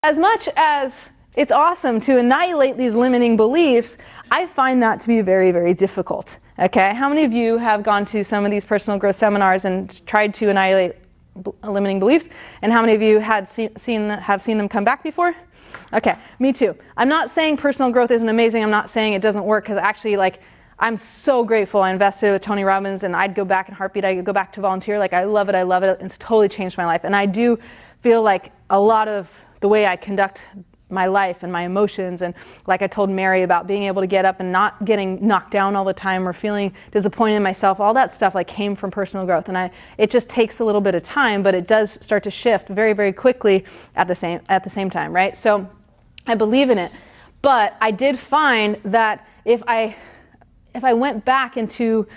As much as it's awesome to annihilate these limiting beliefs, I find that to be very, very difficult. Okay, how many of you have gone to some of these personal growth seminars and tried to annihilate limiting beliefs? And how many of you have seen them come back before? Okay, me too. I'm not saying personal growth isn't amazing. I'm not saying it doesn't work, because actually, I'm so grateful I invested with Tony Robbins, and I'd go back in a heartbeat. I'd go back to volunteer. I love it. I love it. It's totally changed my life. And I do feel like a lot of the way I conduct my life and my emotions, and like I told Mary about being able to get up and not getting knocked down all the time or feeling disappointed in myself, all that stuff came from personal growth. And it just takes a little bit of time, but it does start to shift very, very quickly at the same time, right? So I believe in it. But I did find that if I went back into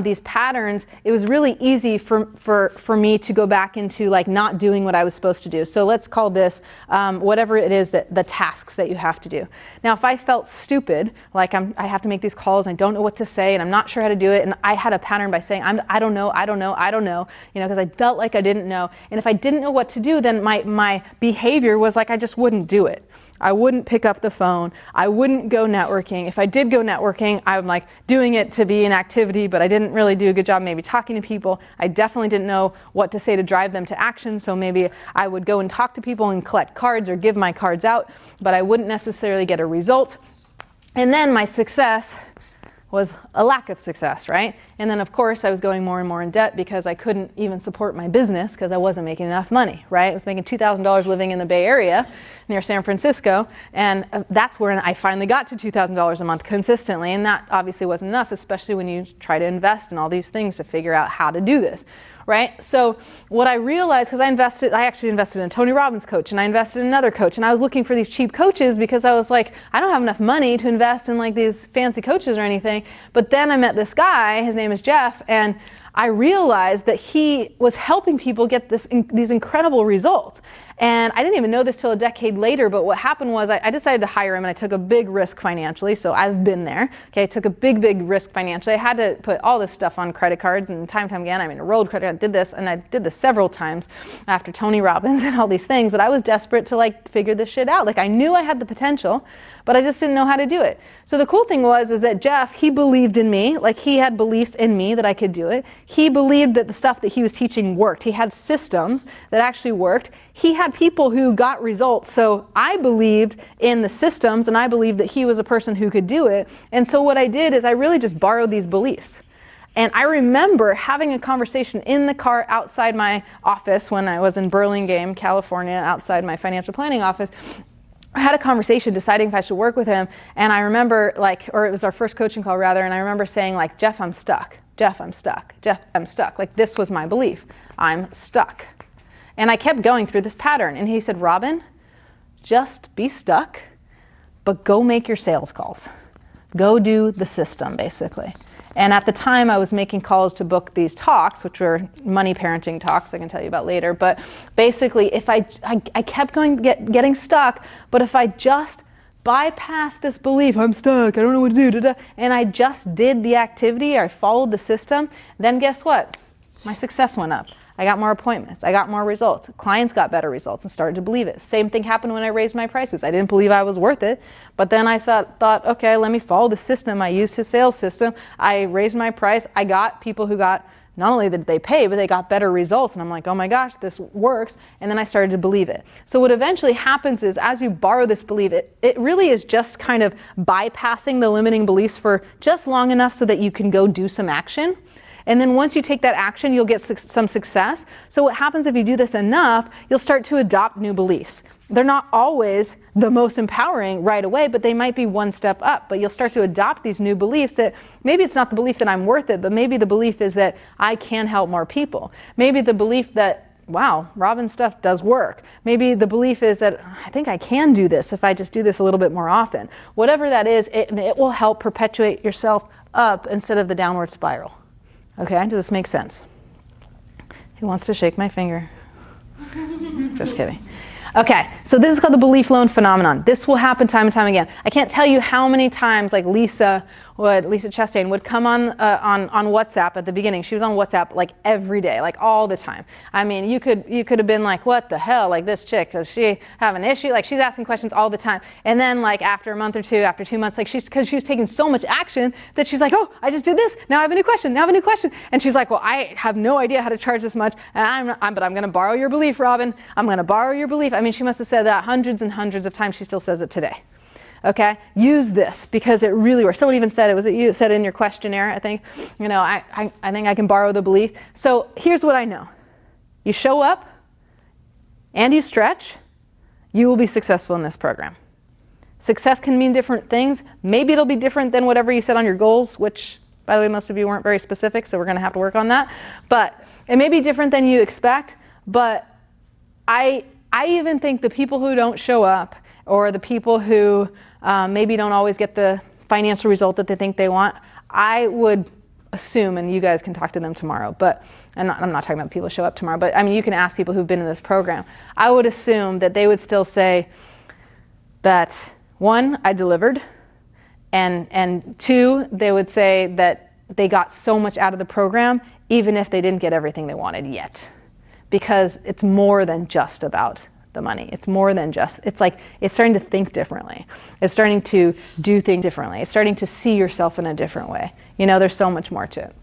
these patterns, it was really easy for me to go back into not doing what I was supposed to do. So let's call this whatever it is that the tasks that you have to do. Now, if I felt stupid, I have to make these calls and I don't know what to say and I'm not sure how to do it, and I had a pattern by saying I don't know, because I felt like I didn't know. And if I didn't know what to do, then my behavior was I just wouldn't do it. I wouldn't pick up the phone. I wouldn't go networking. If I did go networking, I'm doing it to be an activity, but I didn't really do a good job maybe talking to people. I definitely didn't know what to say to drive them to action, so maybe I would go and talk to people and collect cards or give my cards out, but I wouldn't necessarily get a result. And then my success was a lack of success, right? And then of course I was going more and more in debt because I couldn't even support my business because I wasn't making enough money, right? I was making $2,000 living in the Bay Area near San Francisco, and that's where I finally got to $2,000 a month consistently, and that obviously wasn't enough, especially when you try to invest in all these things to figure out how to do this. Right? So what I realized, because I actually invested in a Tony Robbins coach, and I invested in another coach, and I was looking for these cheap coaches because I was I don't have enough money to invest in these fancy coaches or anything. But then I met this guy, his name is Jeff, and I realized that he was helping people get these incredible results. And I didn't even know this till a decade later, but what happened was I decided to hire him, and I took a big risk financially, so I've been there. Okay, I took a big, big risk financially. I had to put all this stuff on credit cards, and time and time again, I rolled credit, I did this, and I did this several times after Tony Robbins and all these things, but I was desperate to figure this shit out. I knew I had the potential, but I just didn't know how to do it. So the cool thing is that Jeff, he believed in me, he had beliefs in me that I could do it. He believed that the stuff that he was teaching worked. He had systems that actually worked. He had people who got results, so I believed in the systems, and I believed that he was a person who could do it. And so what I did is I really just borrowed these beliefs. And I remember having a conversation in the car outside my office when I was in Burlingame, California, outside my financial planning office. I had a conversation deciding if I should work with him, and I remember or it was our first coaching call rather, and I remember saying Jeff, I'm stuck. Jeff, I'm stuck. Jeff, I'm stuck. This was my belief. I'm stuck. And I kept going through this pattern. And he said, Robin, just be stuck, but go make your sales calls. Go do the system, basically. And at the time, I was making calls to book these talks, which were money parenting talks I can tell you about later. But basically, if I kept going, getting stuck, but if I just bypass this belief, I'm stuck, I don't know what to do, and I just did the activity, I followed the system, then guess what? My success went up. I got more appointments. I got more results. Clients got better results and started to believe it. Same thing happened when I raised my prices. I didn't believe I was worth it, but then I thought, okay, let me follow the system. I used his sales system. I raised my price. I got people who got, not only did they pay, but they got better results. And I'm like, oh my gosh, this works. And then I started to believe it. So what eventually happens is as you borrow this belief, it really is just kind of bypassing the limiting beliefs for just long enough so that you can go do some action. And then once you take that action, you'll get some success. So what happens if you do this enough, you'll start to adopt new beliefs. They're not always the most empowering right away, but they might be one step up. But you'll start to adopt these new beliefs that maybe it's not the belief that I'm worth it, but maybe the belief is that I can help more people. Maybe the belief that, wow, Robin's stuff does work. Maybe the belief is that I think I can do this if I just do this a little bit more often. Whatever that is, it will help perpetuate yourself up instead of the downward spiral. Okay, does this make sense? He wants to shake my finger. Just kidding. Okay, so this is called the belief loan phenomenon. This will happen time and time again. I can't tell you how many times Lisa Lisa Chastain would come on WhatsApp at the beginning. She was on WhatsApp like every day, like all the time. I mean, you could have been like, what the hell, like this chick, does she have an issue? Like she's asking questions all the time. And then like after a month or two, after 2 months, like because she was taking so much action that she's like, oh, I just did this. Now I have a new question. Now I have a new question. And she's like, well, I have no idea how to charge this much. And but I'm going to borrow your belief, Robin. I'm going to borrow your belief. I mean, she must have said that hundreds and hundreds of times. She still says it today. Okay, use this because it really works. Someone even said, it said in your questionnaire, I think, I think I can borrow the belief. So here's what I know. You show up and you stretch, you will be successful in this program. Success can mean different things. Maybe it'll be different than whatever you set on your goals, which, by the way, most of you weren't very specific, so we're going to have to work on that. But it may be different than you expect, but I even think the people who don't show up or the people who maybe don't always get the financial result that they think they want, I would assume, and you guys can talk to them tomorrow, but I'm not talking about people who show up tomorrow, but I mean, you can ask people who've been in this program. I would assume that they would still say that, one, I delivered, and two, they would say that they got so much out of the program, even if they didn't get everything they wanted yet. Because it's more than just about the money. It's more than just, it's starting to think differently. It's starting to do things differently. It's starting to see yourself in a different way. There's so much more to it.